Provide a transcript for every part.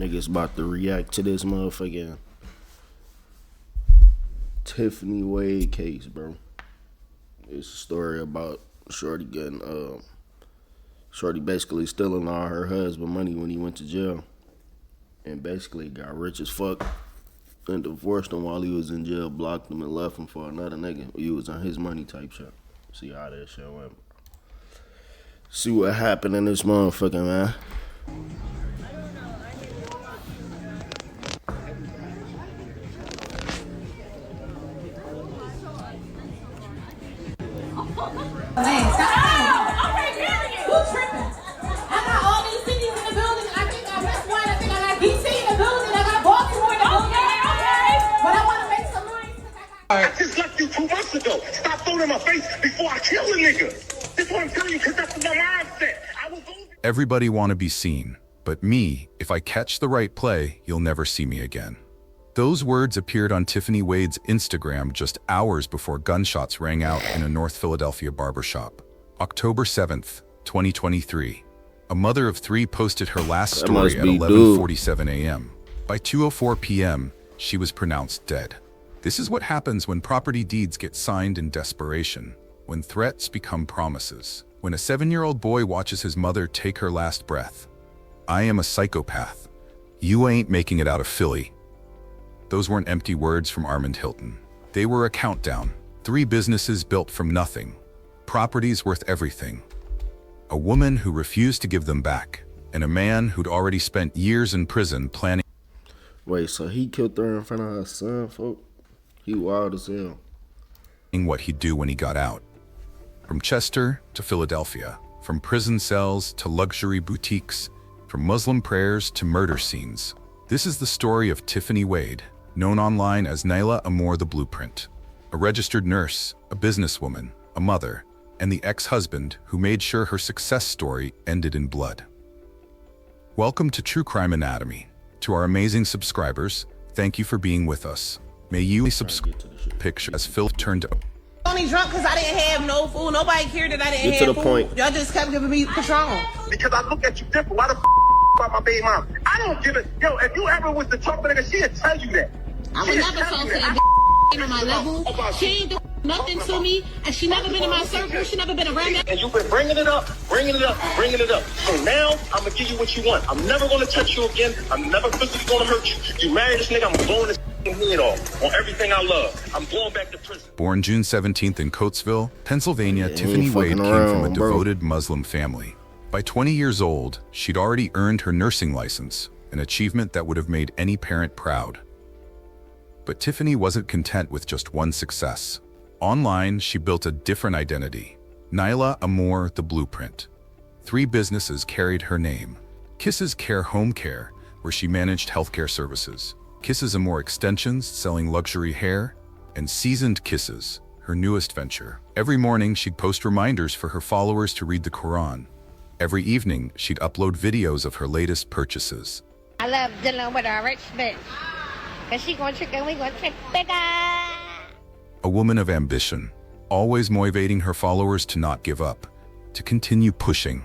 Niggas about to react to this motherfucking Tiffany Wade case, bro. It's a story about Shorty Shorty basically stealing all her husband money when he went to jail. And basically got rich as fuck and divorced him while he was in jail, blocked him and left him for another nigga. He was on his money type shit. See how that shit went. See what happened in this motherfucker, man. I just left you 2 months ago. Stop throwing in my face before I kill a nigga. That's what I'm telling you, because that's my mindset. Everybody want to be seen, but me, if I catch the right play, you'll never see me again. Those words appeared on Tiffany Wade's Instagram just hours before gunshots rang out in a North Philadelphia barbershop. October 7th, 2023. A mother of 3 posted her last story at 11:47 a.m. By 2:04 p.m., she was pronounced dead. This is what happens when property deeds get signed in desperation, when threats become promises, when a 7-year-old boy watches his mother take her last breath. I am a psychopath. You ain't making it out of Philly. Those weren't empty words from Armand Hilton. They were a countdown. 3 businesses built from nothing. Properties worth everything. A woman who refused to give them back, and a man who'd already spent years in prison planning. Wait, so he killed her in front of her son, folks? He wild as hell. What he'd do when he got out. From Chester to Philadelphia, from prison cells to luxury boutiques, from Muslim prayers to murder scenes. This is the story of Tiffany Wade, known online as Nyla Amor the Blueprint. A registered nurse, a businesswoman, a mother, and the ex-husband who made sure her success story ended in blood. Welcome to True Crime Anatomy. To our amazing subscribers, thank you for being with us. May you subscribe picture as Phil turned up. Only drunk because I didn't have no food. Nobody cared that I didn't have food. Point. Y'all just kept giving me Patron. Because I look at you different. Why the about my baby mom? I don't give it. Yo, if you ever was the talk nigga, she'd tell you that. I would never talk to that on my level. She ain't do nothing to me, and she never been in my circle. She never been around me. And you've been bringing it up. So now I'm gonna give you what you want. I'm never gonna touch you again. I'm never physically gonna hurt you. You marry this nigga, I'm blowing his head off on everything I love. I'm going back to prison. Born June 17th in Coatesville, Pennsylvania, Tiffany Wade came from a devoted Muslim family. By 20 years old, she'd already earned her nursing license, an achievement that would have made any parent proud. But Tiffany wasn't content with just one success. Online, she built a different identity. Nyla Amor the Blueprint. 3 businesses carried her name. Kisses Care Home Care, where she managed healthcare services. Kisses Amor Extensions, selling luxury hair. And Seasoned Kisses, her newest venture. Every morning, she'd post reminders for her followers to read the Quran. Every evening, she'd upload videos of her latest purchases. I love dealing with a rich bitch. Cause she gonna trick and we gonna trick bigger. A woman of ambition, always motivating her followers to not give up, to continue pushing.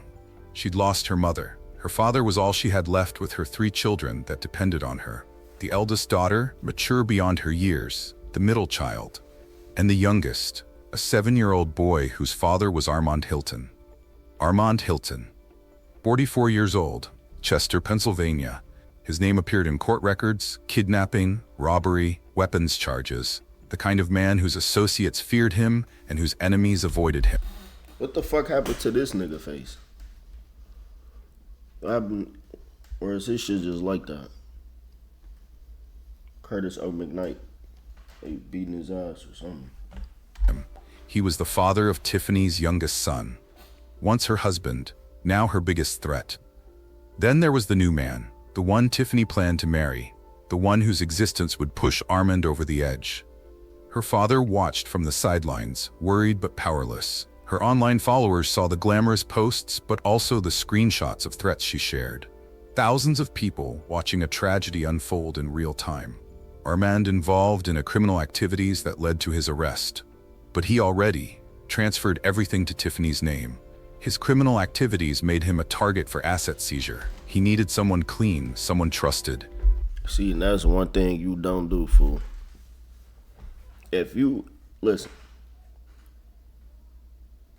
She'd lost her mother. Her father was all she had left with her 3 children that depended on her. The eldest daughter, mature beyond her years, the middle child, and the youngest, a 7-year-old boy whose father was Armand Hilton. Armand Hilton, 44 years old, Chester, Pennsylvania. His name appeared in court records, kidnapping, robbery, weapons charges. The kind of man whose associates feared him and whose enemies avoided him. What the fuck happened to this nigga face? What happened? Or is his shit just like that? Curtis O. McKnight. They beating his ass or something. He was the father of Tiffany's youngest son. Once her husband, now her biggest threat. Then there was the new man, the one Tiffany planned to marry, the one whose existence would push Armand over the edge. Her father watched from the sidelines, worried but powerless. Her online followers saw the glamorous posts, but also the screenshots of threats she shared. Thousands of people watching a tragedy unfold in real time. Armand involved in criminal activities that led to his arrest. But he already transferred everything to Tiffany's name. His criminal activities made him a target for asset seizure. He needed someone clean, someone trusted. See, and that's one thing you don't do, fool. If you listen,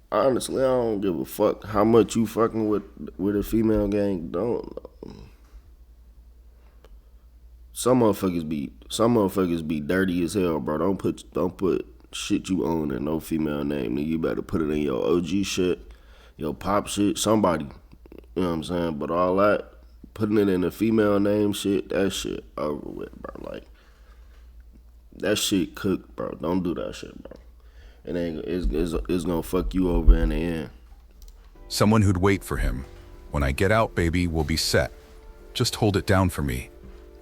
honestly, I don't give a fuck how much you fucking with a female gang. Don't. Some motherfuckers be dirty as hell, bro. Don't put shit you own in no female name. Nigga, you better put it in your OG shit, your pop shit, somebody. You know what I'm saying? But all that, putting it in a female name shit, that shit over with, bro. Like, that shit cooked, bro. Don't do that shit, bro. It's gonna fuck you over in the end. Someone who'd wait for him. When I get out, baby, we'll be set. Just hold it down for me.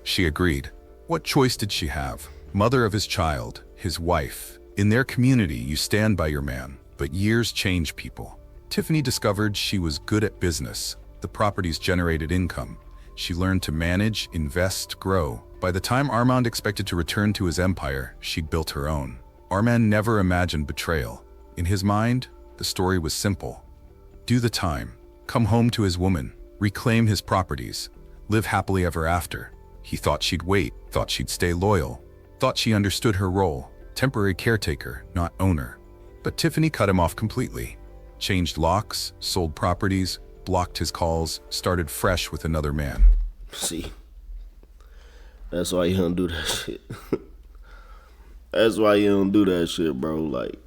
She agreed. What choice did she have? Mother of his child, his wife. In their community, you stand by your man, but years change people. Tiffany discovered she was good at business. The properties generated income. She learned to manage, invest, grow. By the time Armand expected to return to his empire, she'd built her own. Armand never imagined betrayal. In his mind, the story was simple. Do the time, come home to his woman, reclaim his properties, live happily ever after. He thought she'd wait, thought she'd stay loyal, thought she understood her role, temporary caretaker, not owner. But Tiffany cut him off completely. Changed locks, sold properties, blocked his calls, started fresh with another man. See, that's why you don't do that shit. That's why you don't do that shit, bro. Like,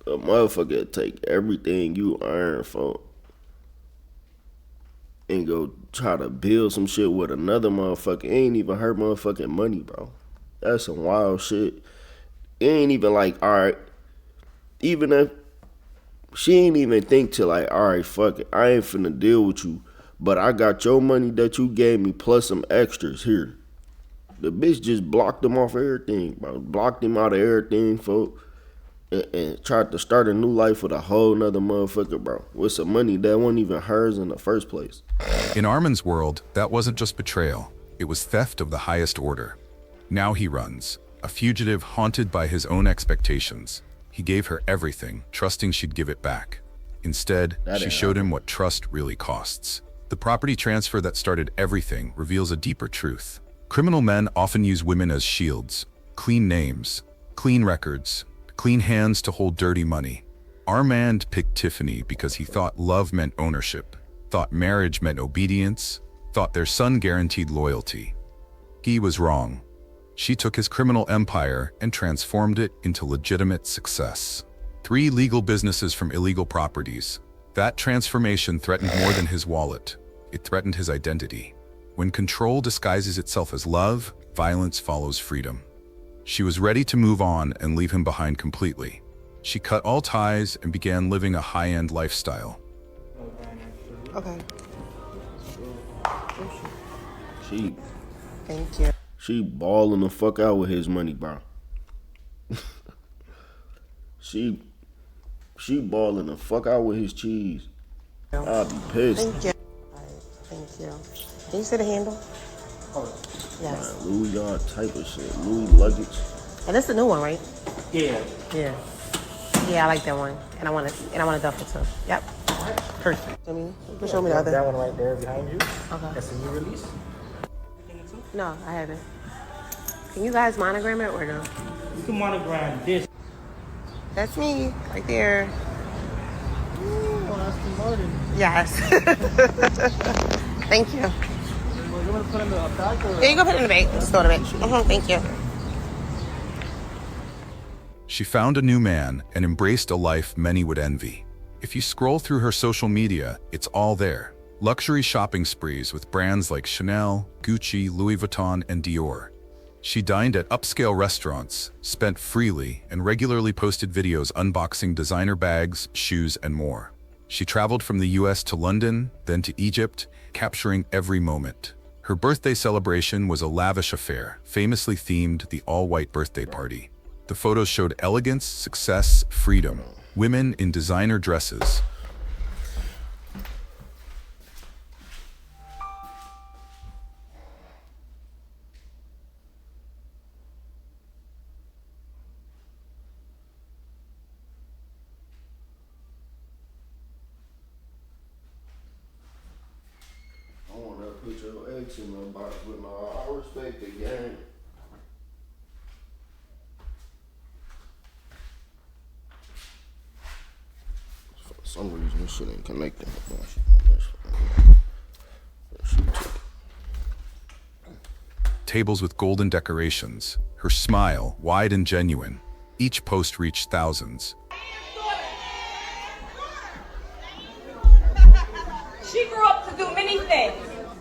a motherfucker take everything you earn for and go try to build some shit with another motherfucker. It ain't even her motherfucking money, bro. That's some wild shit. It ain't even like, alright, even if she ain't even think to like, alright, fuck it, I ain't finna deal with you, but I got your money that you gave me plus some extras here. The bitch just blocked him off everything, bro. Blocked him out of everything, folks. And tried to start a new life with a whole nother motherfucker, bro. With some money that wasn't even hers in the first place. In Armand's world, that wasn't just betrayal. It was theft of the highest order. Now he runs, a fugitive haunted by his own expectations. He gave her everything, trusting she'd give it back. Instead, she showed him what trust really costs. The property transfer that started everything reveals a deeper truth. Criminal men often use women as shields. Clean names, clean records, clean hands to hold dirty money. Armand picked Tiffany because he thought love meant ownership, thought marriage meant obedience, thought their son guaranteed loyalty. He was wrong. She took his criminal empire and transformed it into legitimate success. 3 legal businesses from illegal properties. That transformation threatened more than his wallet. It threatened his identity. When control disguises itself as love, violence follows freedom. She was ready to move on and leave him behind completely. She cut all ties and began living a high-end lifestyle. Okay. She Thank you. She balling the fuck out with his money, bro. She balling the fuck out with his cheese. I'll be pissed. Thank you. All right, thank you. Can you see the handle? Yes. Man, Louis all type of shit. Louis luggage. And that's the new one, right? Yeah. Yeah. Yeah, I like that one. And I want a duffel too. Yep. Perfect. I mean, you can show me the other. That one right there behind you. Okay. That's a new release. No, I haven't. Can you guys monogram it or no? You can monogram this. That's me, right there. Oh, that's the Martin. Yes. Thank you. You want to put in the bag or? Yeah, you can put it in the bag. Just throw it in the bag. Thank you. She found a new man and embraced a life many would envy. If you scroll through her social media, it's all there. Luxury shopping sprees with brands like Chanel, Gucci, Louis Vuitton, and Dior. She dined at upscale restaurants, spent freely, and regularly posted videos unboxing designer bags, shoes, and more. She traveled from the US to London, then to Egypt, capturing every moment. Her birthday celebration was a lavish affair, famously themed the all-white birthday party. The photos showed elegance, success, freedom. Women in designer dresses. flexing about it, but no, I respect the game. For some reason, this shit ain't connecting. Tables with golden decorations, her smile wide and genuine. Each post reached thousands. She grew up to do many things.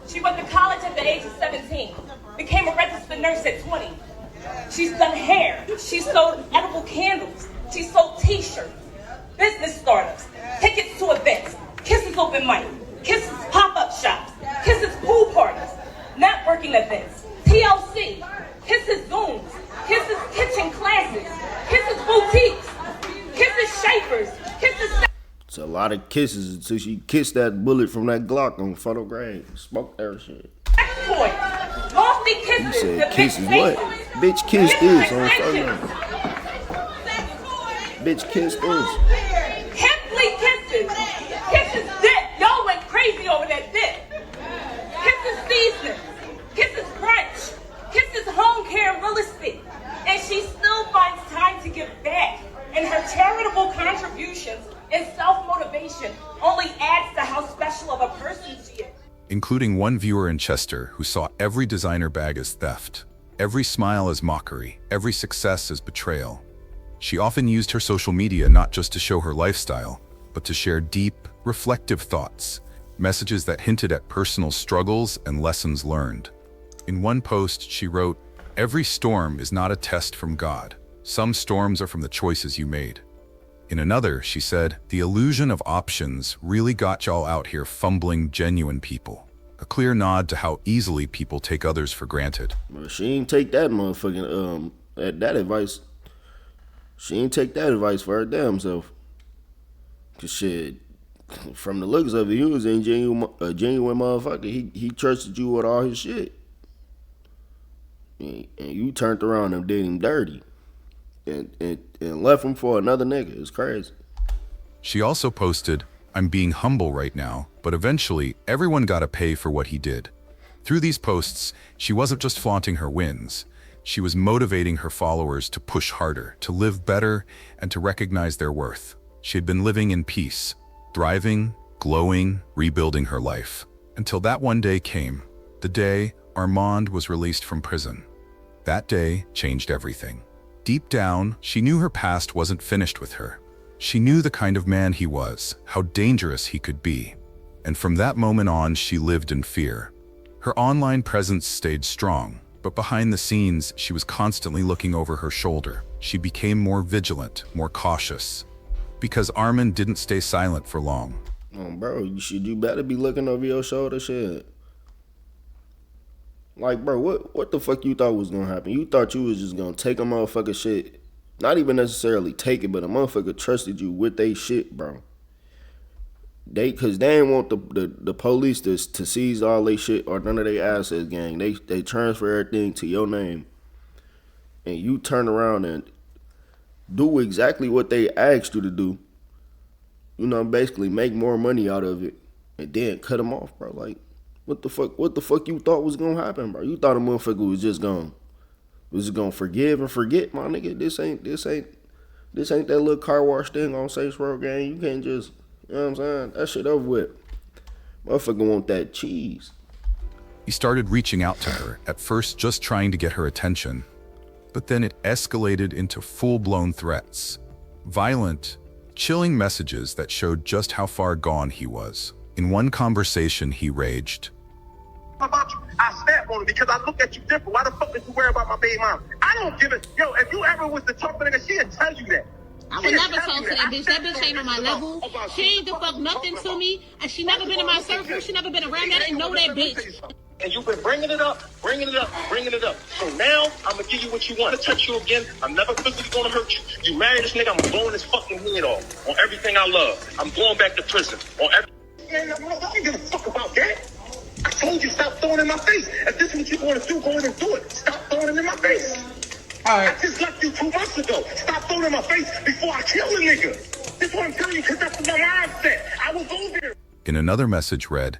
She went to college at the age of 17, became a registered nurse at 20. She's done hair. She sold edible candles. She sold t-shirts, business startups, tickets to events, Kisses open mic, Kisses pop-up shops, Kisses pool parties, networking events, TLC, Kisses Zooms, Kisses kitchen classes, Kisses boutiques, Kisses shapers, Kisses... It's a lot of kisses until she kissed that bullet from that Glock on photo grade. Smoked that shit. Lofty You kisses. said kisses what? Bitch kiss this on photo. Bitch kiss this. Hemply kisses. Kisses dip. Y'all went crazy over that dip. Kisses season. Kisses brunch. Kisses home care and real estate. And she still finds time to give back. And her charitable contributions and self-motivation only adds to how special of a person she is. Including one viewer in Chester who saw every designer bag as theft, every smile as mockery, every success as betrayal. She often used her social media not just to show her lifestyle, but to share deep, reflective thoughts, messages that hinted at personal struggles and lessons learned. In one post, she wrote, "Every storm is not a test from God. Some storms are from the choices you made." In another, she said, "The illusion of options really got y'all out here fumbling genuine people." A clear nod to how easily people take others for granted. Well, she ain't take that motherfucking that advice. She ain't take that advice for her damn self. Cause shit, from the looks of it, he was a genuine motherfucker. He trusted you with all his shit, and you turned around and did him dirty. And left him for another nigga. It's crazy. She also posted, "I'm being humble right now, but eventually everyone gotta pay for what he did." Through these posts, she wasn't just flaunting her wins. She was motivating her followers to push harder, to live better, and to recognize their worth. She had been living in peace, thriving, glowing, rebuilding her life. Until that one day came, the day Armand was released from prison. That day changed everything. Deep down, she knew her past wasn't finished with her. She knew the kind of man he was, how dangerous he could be. And from that moment on, she lived in fear. Her online presence stayed strong, but behind the scenes, she was constantly looking over her shoulder. She became more vigilant, more cautious. Because Armand didn't stay silent for long. Oh, bro, you better be looking over your shoulder, shit. Like, bro, what the fuck you thought was gonna happen? You thought you was just gonna take a motherfucker shit. Not even necessarily take it, but a motherfucker trusted you with they shit, bro. Cause they ain't want the police to seize all they shit or none of their assets, gang. They transfer everything to your name. And you turn around and do exactly what they asked you to do. You know, basically make more money out of it. And then cut them off, bro. Like, what the fuck you thought was gonna happen, bro? You thought a motherfucker was just gonna forgive and forget, my nigga. This ain't that little car wash thing on Saints Road, gang. You can't just, you know what I'm saying? That shit over with. Motherfucker want that cheese. He started reaching out to her, at first just trying to get her attention. But then it escalated into full-blown threats. Violent, chilling messages that showed just how far gone he was. In one conversation, he raged. About you, I snap on it because I look at you different. Why the fuck did you worry about my baby mom? I don't give a yo. If you ever was to talk to nigga, she'd tell you that. I would never talk to that bitch. That bitch ain't on my level. She ain't the fuck nothing to me. And she never been in my circle. She never been around. I didn't know that bitch. And you've been bringing it up. So now I'm gonna give you what you want. To touch you again, I'm never physically gonna hurt you. You marry this nigga, I'm blowing his fucking head off on everything I love. I'm going back to prison on every. Man, I don't give a fuck about that. I told you stop throwing it in my face. If this is what you want to do, go in and do it. Stop throwing it in my face. All right. I just left you 2 months ago. Stop throwing it in my face before I kill the nigga. That's what I'm telling you, because that's what my mindset. I was over there. In another message read,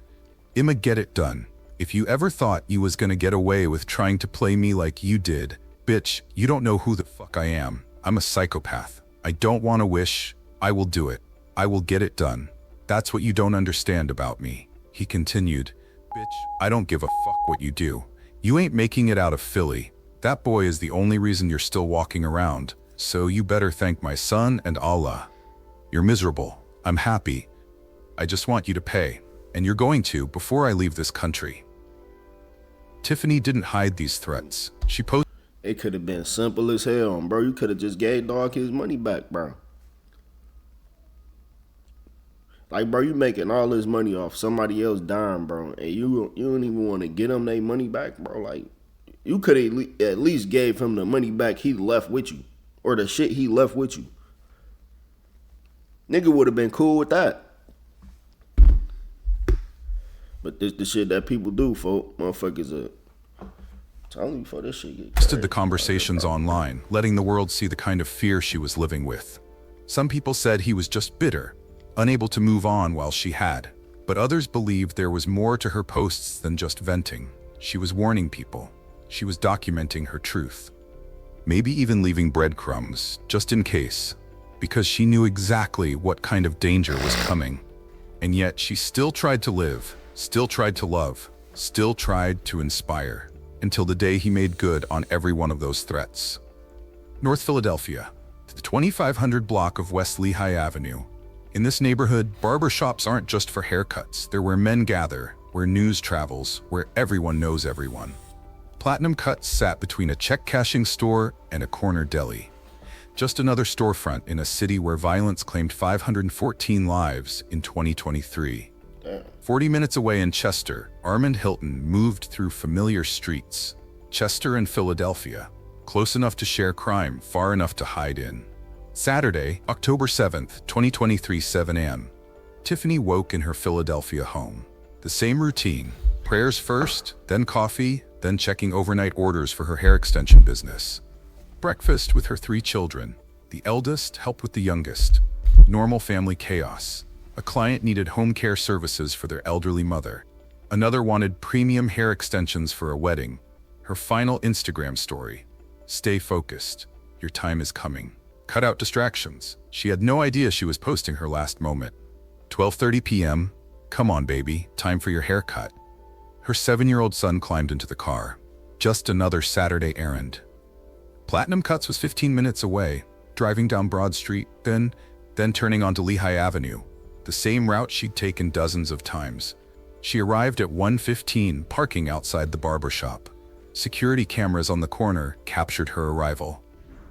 "Imma get it done. If you ever thought you was gonna get away with trying to play me like you did, bitch, you don't know who the fuck I am. I'm a psychopath. I don't want to wish. I will do it. I will get it done. That's what you don't understand about me. He continued, bitch, I don't give a fuck what you do. You ain't making it out of Philly. That boy is the only reason you're still walking around. So you better thank my son and Allah. You're miserable. I'm happy. I just want you to pay. And you're going to before I leave this country. Tiffany didn't hide these threats. She posted. It could have been simple as hell, bro. You could have just gave dog his money back, bro. Like, bro, you making all this money off somebody else dying, bro, and you don't even want to get them their money back, bro. Like, you could at least gave him the money back he left with you, or the shit he left with you. Nigga would have been cool with that. But this the shit that people do, folk. Motherfuckers are telling you for this shit get Posted the conversations online, letting the world see the kind of fear she was living with. Some people said he was just bitter, unable to move on while she had, but others believed there was more to her posts than just venting. She was warning people. She was documenting her truth. Maybe even leaving breadcrumbs, just in case, because she knew exactly what kind of danger was coming. And yet she still tried to live, still tried to love, still tried to inspire, until the day he made good on every one of those threats. North Philadelphia, the 2500 block of West Lehigh Avenue. In this neighborhood, barber shops aren't just for haircuts. They're where men gather, where news travels, where everyone knows everyone. Platinum Cuts sat between a check-cashing store and a corner deli. Just another storefront in a city where violence claimed 514 lives in 2023. 40 minutes away in Chester, Armand Hilton moved through familiar streets. Chester and Philadelphia, close enough to share crime, far enough to hide in. Saturday, October 7th, 2023, 7 a.m. Tiffany woke in her Philadelphia home. The same routine, prayers first, then coffee, then checking overnight orders for her hair extension business. Breakfast with her 3 children. The eldest helped with the youngest. Normal family chaos. A client needed home care services for their elderly mother. Another wanted premium hair extensions for a wedding. Her final Instagram story. Stay focused. Your time is coming. Cut out distractions. She had no idea she was posting her last moment. 12:30 p.m. Come on, baby. Time for your haircut. Her 7-year-old son climbed into the car. Just another Saturday errand. Platinum Cuts was 15 minutes away, driving down Broad Street, then turning onto Lehigh Avenue. The same route she'd taken dozens of times. She arrived at 1:15, parking outside the barber shop. Security cameras on the corner captured her arrival.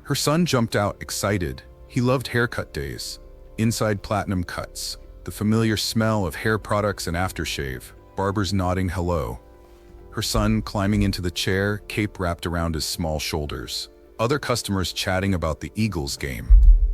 Her son jumped out, excited. He loved haircut days. Inside Platinum Cuts, the familiar smell of hair products and aftershave, barbers nodding hello. Her son climbing into the chair, cape wrapped around his small shoulders. Other customers chatting about the Eagles game.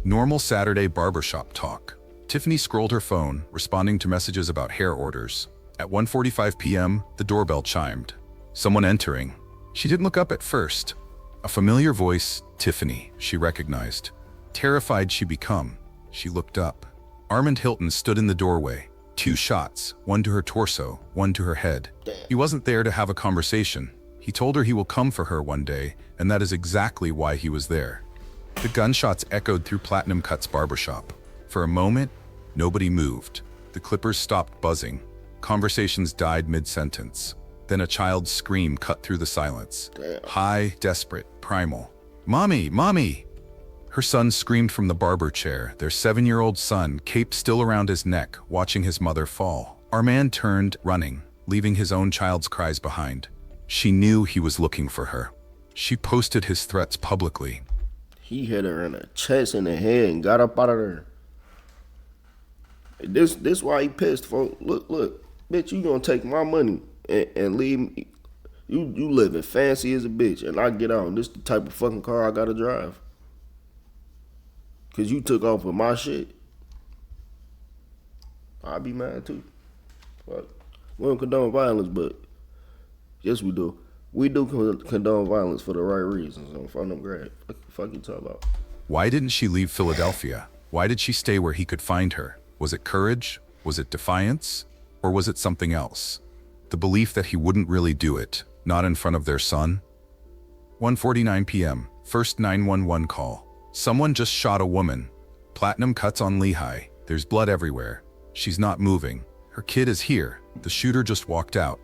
Normal Saturday barbershop talk. Tiffany scrolled her phone, responding to messages about hair orders. At 1:45 p.m., the doorbell chimed. Someone entering. She didn't look up at first. A familiar voice, Tiffany, she recognized. Terrified she become, she looked up. Armand Hilton stood in the doorway. 2 shots, one to her torso, one to her head. He wasn't there to have a conversation. He told her he will come for her one day, and that is exactly why he was there. The gunshots echoed through Platinum Cuts barbershop. For a moment, nobody moved. The clippers stopped buzzing. Conversations died mid-sentence. Then a child's scream cut through the silence. High, desperate, primal. Mommy, mommy! Her son screamed from the barber chair, their 7-year-old son, cape still around his neck, watching his mother fall. Armand turned, running, leaving his own child's cries behind. She knew he was looking for her. She posted his threats publicly. He hit her in the chest and the head and got up out of there. This why he pissed, folks. Look, bitch, you gonna take my money and leave me. You living fancy as a bitch, and I get out, and this the type of fucking car I gotta drive. Cause you took off with my shit. I'd be mad too. Fuck. We don't condone violence, but yes we do. We do condone violence for the right reasons. Don't find them great. Fuck you talk about. Why didn't she leave Philadelphia? Why did she stay where he could find her? Was it courage? Was it defiance? Or was it something else? The belief that he wouldn't really do it, not in front of their son. 1:49 p.m., first 911 call. Someone just shot a woman. Platinum cuts on Lehigh. There's blood everywhere. She's not moving. Her kid is here. The shooter just walked out.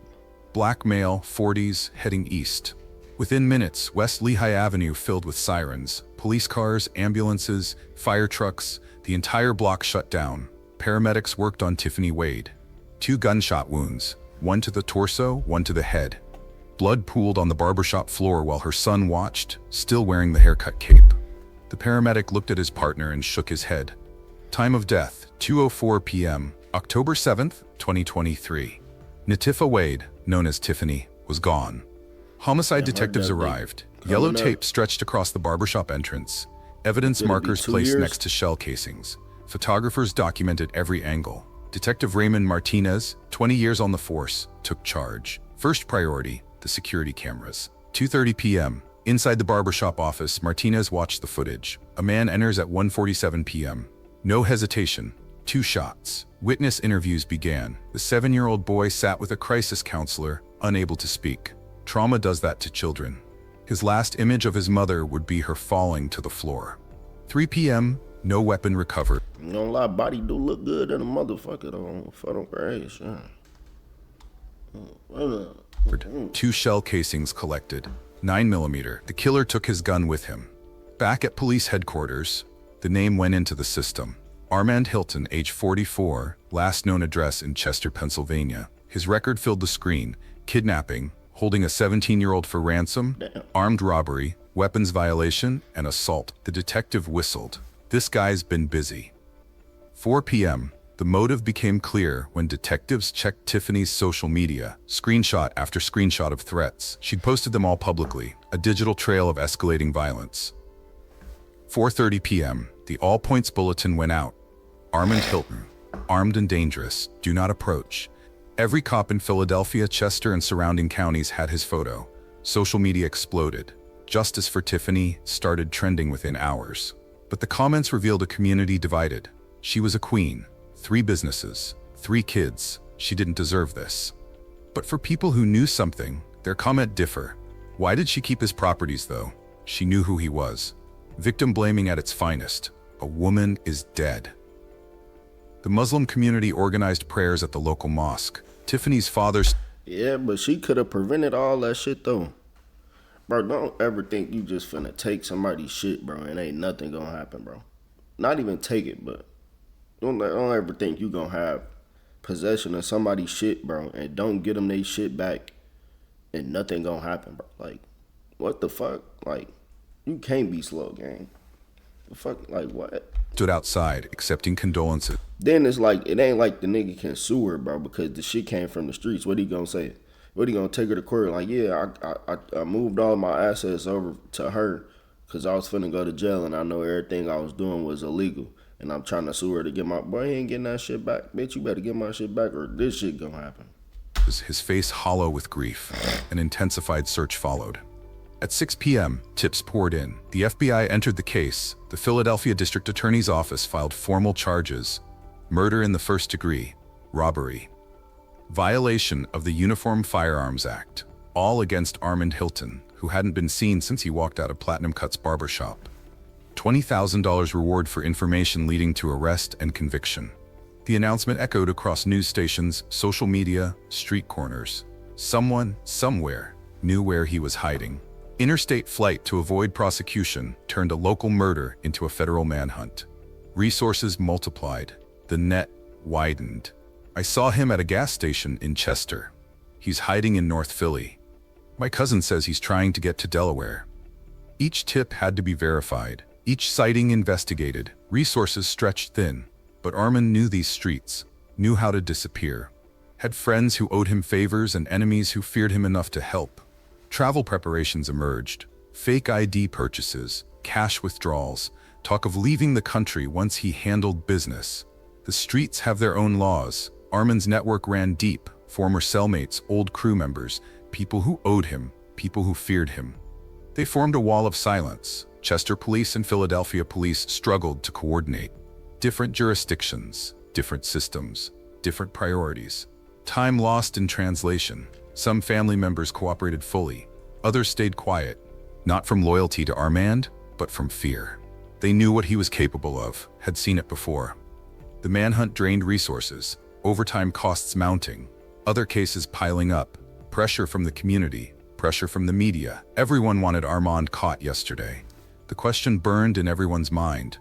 Black male, 40s, heading east. Within minutes, West Lehigh Avenue filled with sirens. Police cars, ambulances, fire trucks, the entire block shut down. Paramedics worked on Tiffany Wade. 2 gunshot wounds, one to the torso, one to the head. Blood pooled on the barbershop floor while her son watched, still wearing the haircut cape. The paramedic looked at his partner and shook his head. Time of death, 2:04 p.m., October 7th, 2023. Tiffany Wade, known as Tiffany, was gone. Homicide detectives arrived. Yellow tape stretched across the barbershop entrance. Evidence markers placed next to shell casings. Photographers documented every angle. Detective Raymond Martinez, 20 years on the force, took charge. First priority, the security cameras. 2:30 p.m. Inside the barbershop office, Martinez watched the footage. A man enters at 1:47 p.m. No hesitation. 2 shots. Witness interviews began. The 7-year-old boy sat with a crisis counselor, unable to speak. Trauma does that to children. His last image of his mother would be her falling to the floor. 3 p.m. No weapon recovered. You don't lie, body do look good in a motherfucker though. Fuck on grace, yeah. 2 shell casings collected. 9mm. The killer took his gun with him. Back at police headquarters, the name went into the system. Armand Hilton, age 44, last known address in Chester, Pennsylvania. His record filled the screen: kidnapping, holding a 17-year-old for ransom, armed robbery, weapons violation, and assault. The detective whistled. This guy's been busy. 4 p.m. The motive became clear when detectives checked Tiffany's social media, screenshot after screenshot of threats. She'd posted them all publicly, a digital trail of escalating violence. 4:30 p.m. The All Points Bulletin went out. Armand Hilton, armed and dangerous, do not approach. Every cop in Philadelphia, Chester, and surrounding counties had his photo. Social media exploded. Justice for Tiffany started trending within hours. But the comments revealed a community divided. She was a queen. 3 businesses, 3 kids. She didn't deserve this. But for people who knew something, their comment differ. Why did she keep his properties though? She knew who he was. Victim blaming at its finest. A woman is dead. The Muslim community organized prayers at the local mosque. Tiffany's father... Yeah, but she could have prevented all that shit though. Bro, don't ever think you just finna take somebody's shit, bro, and ain't nothing gonna happen, bro. Not even take it, but don't ever think you gonna have possession of somebody's shit, bro, and don't get them they shit back and nothing gonna happen, bro. Like, what the fuck? Like, you can't be slow, gang. The fuck, like, what? Stood outside, accepting condolences. Then it's like, it ain't like the nigga can sue her, bro, because the shit came from the streets. What he gonna say? What he gonna take her to court? Like, yeah, I moved all my assets over to her because I was finna go to jail and I know everything I was doing was illegal. And I'm trying to sue her to get my... Boy, he ain't getting that shit back. Bitch, you better get my shit back or this shit gonna happen. His face hollow with grief. An intensified search followed. At 6 p.m., tips poured in. The FBI entered the case. The Philadelphia District Attorney's Office filed formal charges: murder in the first degree, robbery, violation of the Uniform Firearms Act, all against Armand Hilton, who hadn't been seen since he walked out of Platinum Cut's barbershop. $20,000 reward for information leading to arrest and conviction. The announcement echoed across news stations, social media, street corners. Someone, somewhere, knew where he was hiding. Interstate flight to avoid prosecution turned a local murder into a federal manhunt. Resources multiplied. The net widened. I saw him at a gas station in Chester. He's hiding in North Philly. My cousin says he's trying to get to Delaware. Each tip had to be verified. Each sighting investigated. Resources stretched thin. But Armand knew these streets, knew how to disappear. Had friends who owed him favors and enemies who feared him enough to help. Travel preparations emerged. Fake ID purchases, cash withdrawals, talk of leaving the country once he handled business. The streets have their own laws. Armand's network ran deep. Former cellmates, old crew members, people who owed him, people who feared him. They formed a wall of silence. Chester Police and Philadelphia Police struggled to coordinate. Different jurisdictions, different systems, different priorities. Time lost in translation. Some family members cooperated fully. Others stayed quiet, not from loyalty to Armand, but from fear. They knew what he was capable of, had seen it before. The manhunt drained resources, overtime costs mounting, other cases piling up, pressure from the community, pressure from the media. Everyone wanted Armand caught yesterday. The question burned in everyone's mind.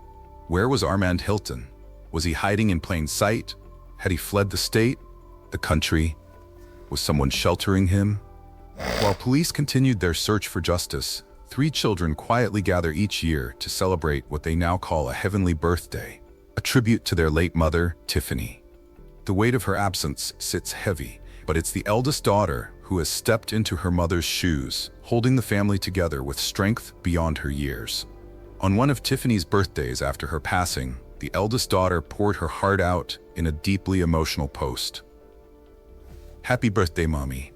Where was Armand Hilton? Was he hiding in plain sight? Had he fled the state? The country? Was someone sheltering him? While police continued their search for justice, 3 children quietly gather each year to celebrate what they now call a heavenly birthday, a tribute to their late mother, Tiffany. The weight of her absence sits heavy, but it's the eldest daughter who has stepped into her mother's shoes, holding the family together with strength beyond her years. On one of Tiffany's birthdays after her passing, the eldest daughter poured her heart out in a deeply emotional post. "Happy birthday, Mommy.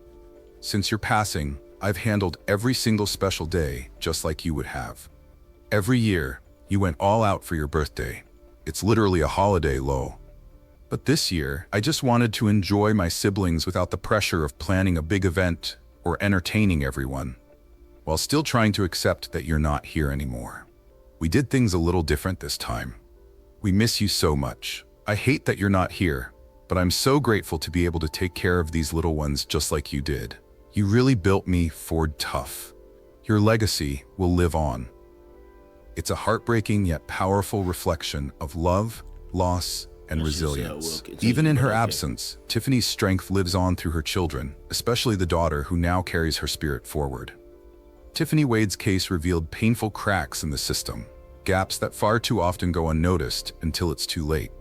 Since your passing, I've handled every single special day just like you would have. Every year, you went all out for your birthday. It's literally a holiday, Lo. But this year, I just wanted to enjoy my siblings without the pressure of planning a big event or entertaining everyone, while still trying to accept that you're not here anymore. We did things a little different this time. We miss you so much. I hate that you're not here, but I'm so grateful to be able to take care of these little ones just like you did. You really built me Ford tough. Your legacy will live on." It's a heartbreaking yet powerful reflection of love, loss, and resilience. Even in her absence, Tiffany's strength lives on through her children, especially the daughter who now carries her spirit forward. Tiffany Wade's case revealed painful cracks in the system, gaps that far too often go unnoticed until it's too late.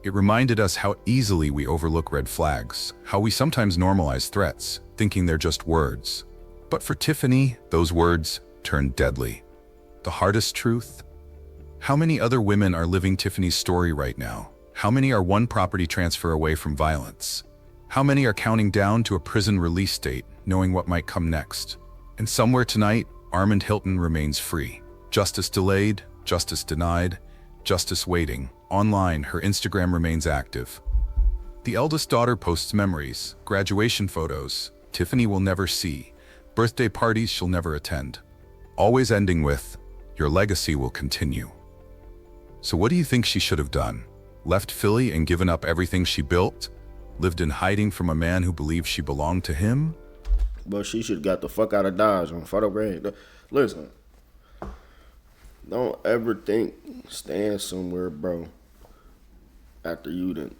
It reminded us how easily we overlook red flags, how we sometimes normalize threats, thinking they're just words. But for Tiffany, those words turned deadly. The hardest truth? How many other women are living Tiffany's story right now? How many are one property transfer away from violence? How many are counting down to a prison release date, knowing what might come next? And somewhere tonight, Armand Hilton remains free. Justice delayed, justice denied, justice waiting. Online, her Instagram remains active. The eldest daughter posts memories, graduation photos Tiffany will never see, birthday parties she'll never attend. Always ending with, "Your legacy will continue." So what do you think she should have done? Left Philly and given up everything she built? Lived in hiding from a man who believed she belonged to him? But she should have got the fuck out of Dodge on photo grade. Listen, don't ever think stand somewhere, bro, after you done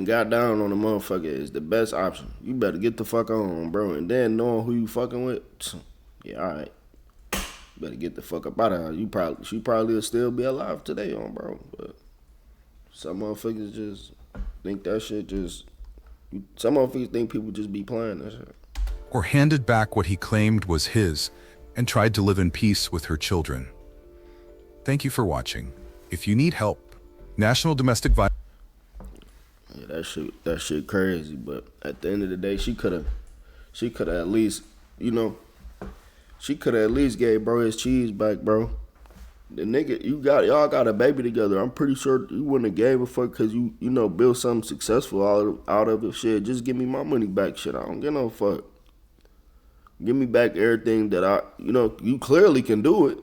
got down on the motherfucker is the best option. You better get the fuck on, bro. And then knowing who you fucking with, yeah, alright. Better get the fuck up out of her. She probably will still be alive today, bro. But some motherfuckers just think that shit some motherfuckers think people just be playing that shit. Or handed back what he claimed was his and tried to live in peace with her children. Thank you for watching. If you need help, National Domestic Violence. Yeah, that shit crazy. But at the end of the day, she could have at least, she could have at least gave bro his cheese back, bro. The nigga, y'all got a baby together. I'm pretty sure you wouldn't have gave a fuck because you built something successful out of it. Shit, just give me my money back. Shit, I don't give no fuck. Give me back everything that you clearly can do it.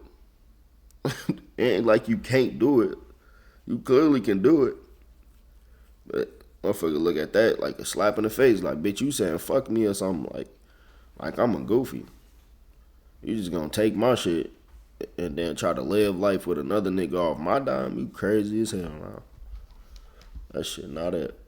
Ain't like you can't do it. You clearly can do it. But motherfucker look at that like a slap in the face. Like, bitch, you saying fuck me or something like I'm a goofy. You just gonna take my shit and then try to live life with another nigga off my dime? You crazy as hell, man. That shit not it.